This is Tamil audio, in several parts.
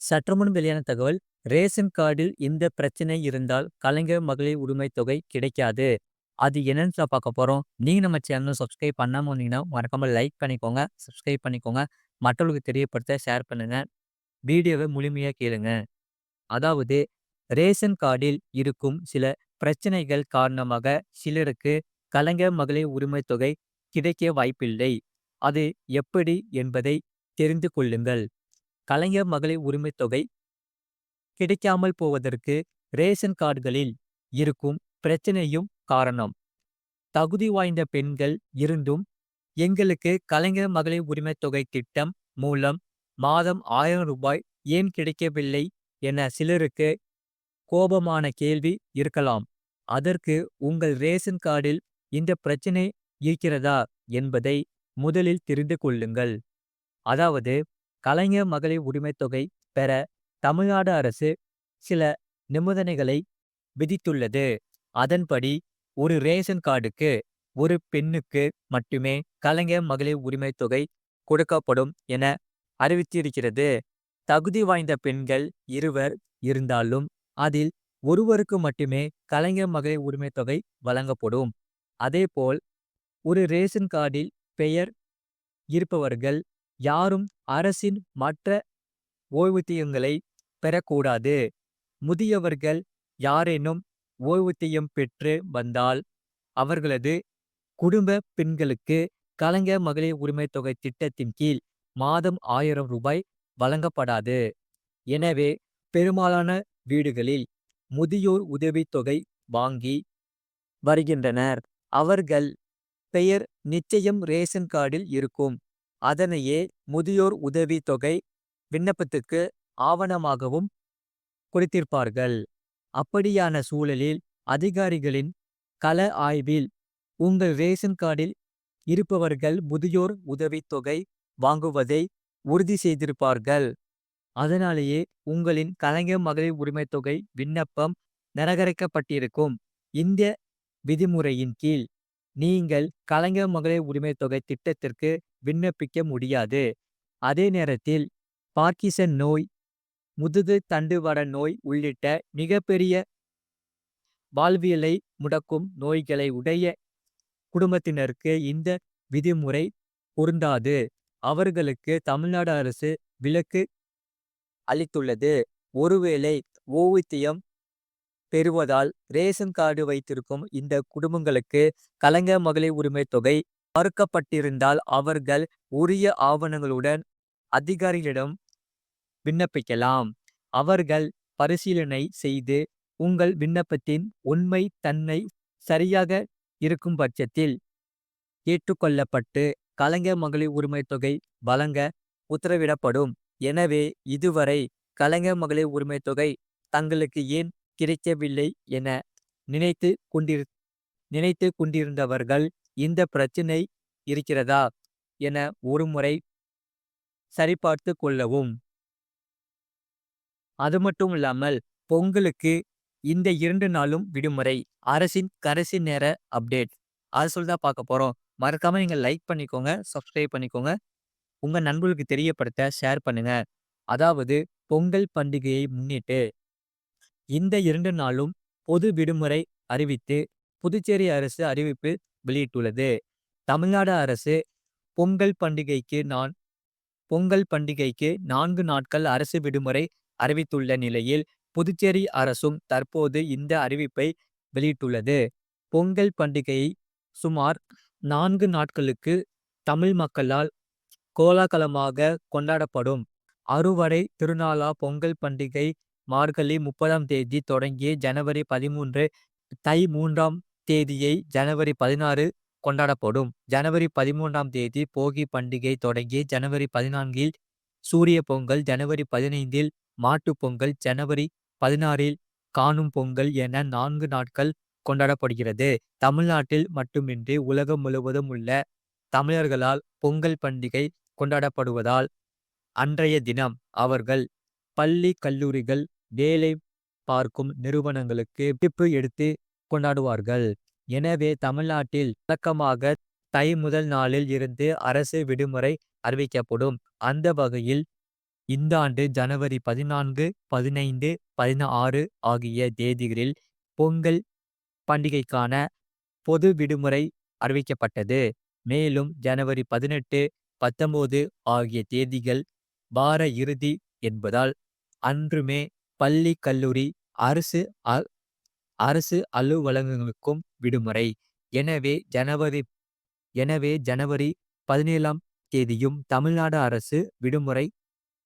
சற்றுமுன் வெளியான தகவல். ரேஷன் கார்டில் இந்த பிரச்சனை இருந்தால் கலைஞர் மகளிர் உரிமை தொகை கிடைக்காது. அது என்னன்னு தான் பார்க்க போறோம். நீங்க நம்ம சேனலை சப்ஸ்கிரைப் பண்ணாம இருந்தீங்கன்னா மறக்காம லைக் பண்ணிக்கோங்க, சப்ஸ்கிரைப் பண்ணிக்கோங்க. மற்றவர்களுக்கு தெரியப்படுத்த ஷேர் பண்ணுங்க. வீடியோவை முழுமையா கேளுங்க. அதாவது ரேஷன் கார்டில் இருக்கும் சில பிரச்சனைகள் காரணமாக சிலருக்கு கலைஞர் மகளிர் உரிமை தொகை கிடைக்க வாய்ப்பில்லை. அது எப்படி என்பதை தெரிந்து கொள்ளுங்கள். கலைஞர் மகளிர் உரிமை தொகை கிடைக்காமல் போவதற்கு ரேஷன் கார்டுகளில் இருக்கும் பிரச்சனையும் காரணம். தகுதி வாய்ந்த பெண்கள் இருந்தும் எங்களுக்கு கலைஞர் மகளிர் உரிமை தொகை திட்டம் மூலம் மாதம் 1000 ரூபாய் ஏன் கிடைக்கவில்லை என சிலருக்கு கோபமான கேள்வி இருக்கலாம். அதற்கு உங்கள் ரேஷன் கார்டில் இந்த பிரச்சனை இருக்கிறதா என்பதை முதலில் தெரிந்து கொள்ளுங்கள். அதாவது கலைஞர் மகளிர் உரிமை தொகை பெற தமிழ்நாடு அரசு சில நிபந்தனைகளை விதித்துள்ளது. அதன்படி ஒரு ரேஷன் கார்டுக்கு ஒரு பெண்ணுக்கு மட்டுமே கலைஞர் மகளிர் உரிமை தொகை கொடுக்கப்படும் என அறிவித்திருக்கிறது. தகுதி வாய்ந்த பெண்கள் இருவர் இருந்தாலும் அதில் ஒருவருக்கு மட்டுமே கலைஞர் மகளிர் உரிமை தொகை வழங்கப்படும். அதேபோல் ஒரு ரேஷன் கார்டில் பெயர் இருப்பவர்கள் யாரும் அரசின் மற்ற ஓய்வூதியங்களை பெறக்கூடாது. முதியவர்கள் யாரேனும் ஓய்வூதியம் பெற்று வந்தால் அவர்களது குடும்ப பெண்களுக்கு கலைஞர் மகளிர் உரிமை தொகை திட்டத்தின் கீழ் மாதம் 1000 ரூபாய் வழங்கப்படாது. எனவே பெரும்பாலான வீடுகளில் முதியோர் உதவித்தொகை வாங்கி வருகின்றனர். அவர்கள் பெயர் நிச்சயம் ரேஷன் கார்டில் இருக்கும். அதனையே முதியோர் உதவி தொகை விண்ணப்பத்துக்கு ஆவணமாகவும் கொடுத்திருப்பார்கள். அப்படியான சூழலில் அதிகாரிகளின் கள ஆய்வில் உங்கள் ரேஷன் கார்டில் இருப்பவர்கள் முதியோர் உதவித்தொகை வாங்குவதை உறுதி செய்திருப்பார்கள். அதனாலேயே உங்களின் கலைஞர் மகளிர் உரிமை தொகை விண்ணப்பம் நிராகரிக்கப்பட்டிருக்கும். இந்த விதிமுறையின் கீழ் நீங்கள் கலைஞர் மகளிர் உரிமை தொகை திட்டத்திற்கு விண்ணப்பிக்க முடியாது. அதே நேரத்தில் பார்க்கின்சன் நோய், முதுகு தண்டுவட நோய் உள்ளிட்ட மிகப்பெரிய வாழ்வியலை முடக்கும் நோய்களை உடைய குடும்பத்தினருக்கு இந்த விதிமுறை பொருந்தாது. அவர்களுக்கு தமிழ்நாடு அரசு விலக்கு அளித்துள்ளது. ஒருவேளை ஓய்வூதியம் பெறுவதால் ரேஷன் கார்டு வைத்திருக்கும் இந்த குடும்பங்களுக்கு கலைஞர் மகளிர் உரிமை தொகை மறுக்கப்பட்டிருந்தால் அவர்கள் உரிய ஆவணங்களுடன் அதிகாரிகளிடம் விண்ணப்பிக்கலாம். அவர்கள் பரிசீலனை செய்து உங்கள் விண்ணப்பத்தின் உண்மை தன்மை சரியாக இருக்கும் பட்சத்தில் ஏற்றுக்கொள்ளப்பட்டு கலைஞர் மகளிர் உரிமை தொகை வழங்க உத்தரவிடப்படும். எனவே இதுவரை கலைஞர் மகளிர் உரிமை தொகை தங்களுக்கு ஏன் கிடைக்கவில்லை என நினைத்து கொண்டிருந்தவர்கள் இந்த பிரச்சனை இருக்கிறதா என ஒருமுறை சரிபார்த்து கொள்ளவும். அது மட்டும் இல்லாமல் பொங்கலுக்கு இந்த 2 நாளும் விடுமுறை. அரசின் கடைசி நேர அப்டேட் அது சொல்லிதான் பார்க்க போறோம். மறக்காம நீங்க லைக் பண்ணிக்கோங்க, சப்ஸ்கிரைப் பண்ணிக்கோங்க. உங்க நண்பர்களுக்கு தெரியப்படுத்த ஷேர் பண்ணுங்க. அதாவது பொங்கல் பண்டிகையை முன்னிட்டு இந்த 2 நாளும் பொது விடுமுறை அறிவித்து புதுச்சேரி அரசு அறிவிப்பு வெளியிட்டுள்ளது. தமிழ்நாடு அரசு பொங்கல் பண்டிகைக்கு 4 நாட்கள் அரசு விடுமுறை அறிவித்துள்ள நிலையில் புதுச்சேரி அரசும் தற்போது இந்த அறிவிப்பை வெளியிட்டுள்ளது. பொங்கல் பண்டிகை சுமார் 4 நாட்களுக்கு தமிழ் மக்களால் கோலாகலமாக கொண்டாடப்படும் அறுவடை திருநாளா பொங்கல் பண்டிகை மார்கழி 30ஆம் தேதி தொடங்கி ஜனவரி 13 தை 3ஆம் தேதியை ஜனவரி 16 கொண்டாடப்படும். ஜனவரி 13ஆம் தேதி போகி பண்டிகை தொடங்கி ஜனவரி 14இல் சூரிய பொங்கல், ஜனவரி 15இல் மாட்டுப் பொங்கல், ஜனவரி 16இல் காணும் பொங்கல் என 4 நாட்கள் கொண்டாடப்படுகிறது. தமிழ்நாட்டில் மட்டுமின்றி உலகம் முழுவதும் உள்ள தமிழர்களால் பொங்கல் பண்டிகை கொண்டாடப்படுவதால் அன்றைய தினம் அவர்கள் பள்ளி, கல்லூரிகள், வேலை பார்க்கும் நிறுவனங்களுக்கு விடுப்பு எடுத்து கொண்டாடுவார்கள். எனவே தமிழ்நாட்டில் வழக்கமாக தை முதல் நாளில் இருந்து அரசு விடுமுறை அறிவிக்கப்படும். அந்த வகையில் இந்த ஆண்டு ஜனவரி 14, 15, 16 ஆகிய தேதிகளில் பொங்கல் பண்டிகைக்கான பொது விடுமுறை அறிவிக்கப்பட்டது. மேலும் ஜனவரி 18, 19 ஆகிய தேதிகள் வார இறுதி என்பதால் அன்றுமே பள்ளி, கல்லூரி, அரசு அ அரசு அலுவலகங்களுக்கும் விடுமுறை. எனவே ஜனவரி 17ஆம் தேதியும் தமிழ்நாடு அரசு விடுமுறை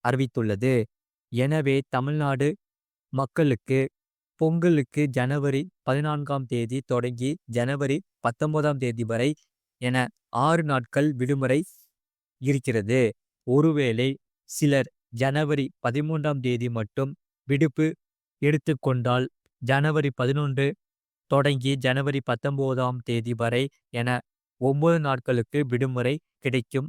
அறிவித்துள்ளது. எனவே தமிழ்நாடு மக்களுக்கு பொங்கலுக்கு ஜனவரி 14ஆம் தேதி தொடங்கி ஜனவரி 19ஆம் தேதி வரை என 6 நாட்கள் விடுமுறை இருக்கிறது. ஒருவேளை சிலர் ஜனவரி 13ஆம் தேதி மட்டும் விடுப்பு எடுத்துக்கொண்டால் ஜனவரி 11 தொடங்கி ஜனவரி 19ஆம் தேதி வரை என 9 நாட்களுக்கு விடுமுறை கிடைக்கும்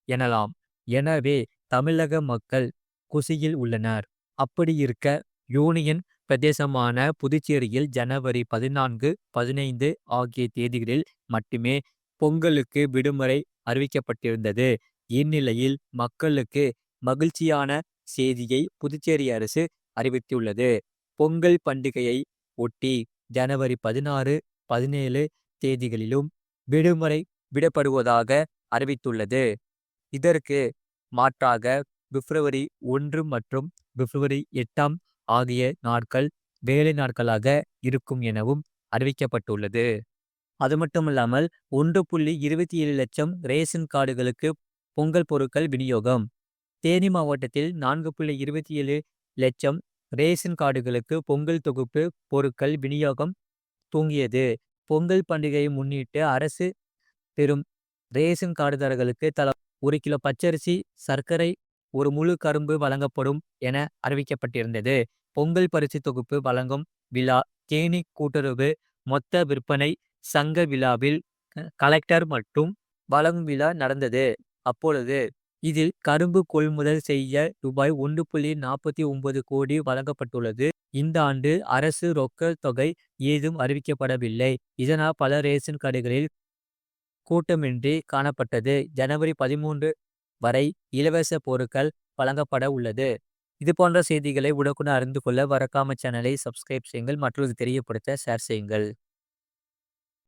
எனலாம். எனவே தமிழக மக்கள் குஷியில் உள்ளனர். அப்படி இருக்க யூனியன் பிரதேசமான புதுச்சேரியில் ஜனவரி 14, 15 ஆகிய தேதிகளில் மட்டுமே பொங்கலுக்கு விடுமுறை அறிவிக்கப்பட்டிருந்தது. இந்நிலையில் மக்களுக்கு மகிழ்ச்சியான செய்தியை புதுச்சேரி அரசு அறிவித்துள்ளது. பொங்கல் பண்டிகையை ஒட்டி ஜனவரி 16, 17 தேதிகளிலும் விடுமுறை விடப்படுவதாக அறிவித்துள்ளது. இதற்கு மாற்றாக பிப்ரவரி 1 மற்றும் பிப்ரவரி 8ஆம் ஆகிய நாட்கள் வேலை நாட்களாக இருக்கும் எனவும் அறிவிக்கப்பட்டுள்ளது. அது மட்டுமல்லாமல் 1.27 லட்சம் ரேஷன் கார்டுகளுக்கு பொங்கல் பொருட்கள் விநியோகம். தேனி மாவட்டத்தில் 4.27 லட்சம் ரேஷன் கார்டுகளுக்கு பொங்கல் தொகுப்பு பொருட்கள் விநியோகம் துவங்கியது. பொங்கல் பண்டிகையை முன்னிட்டு அரசு பெறும் ரேஷன் கார்டுதாரர்களுக்கு தலா 1 கிலோ பச்சரிசி, சர்க்கரை, 1 முழு கரும்பு வழங்கப்படும் என அறிவிக்கப்பட்டிருந்தது. பொங்கல் பரிசு தொகுப்பு வழங்கும் விழா தேனி கூட்டுறவு மொத்த விற்பனை சங்க விழாவில் கலெக்டர் மற்றும் வழங்கும் விழா நடந்தது. அப்பொழுது இதில் கரும்பு கொள்முதல் செய்ய ரூபாய் 1.49 கோடி வழங்கப்பட்டுள்ளது. இந்த ஆண்டு அரசு ரொக்க தொகை ஏதும் அறிவிக்கப்படவில்லை. இதனால் பல ரேஷன் கடைகளில் கூட்டமின்றி காணப்பட்டது. ஜனவரி 13 வரை இலவச பொருட்கள் வழங்கப்பட உள்ளது. இது போன்ற செய்திகளை உடனுக்குடன் அறிந்து கொள்ள மறக்காம சேனலை சப்ஸ்கிரைப் செய்யுங்கள். மற்றவர்களுக்கு தெரியப்படுத்த ஷேர் செய்யுங்கள்.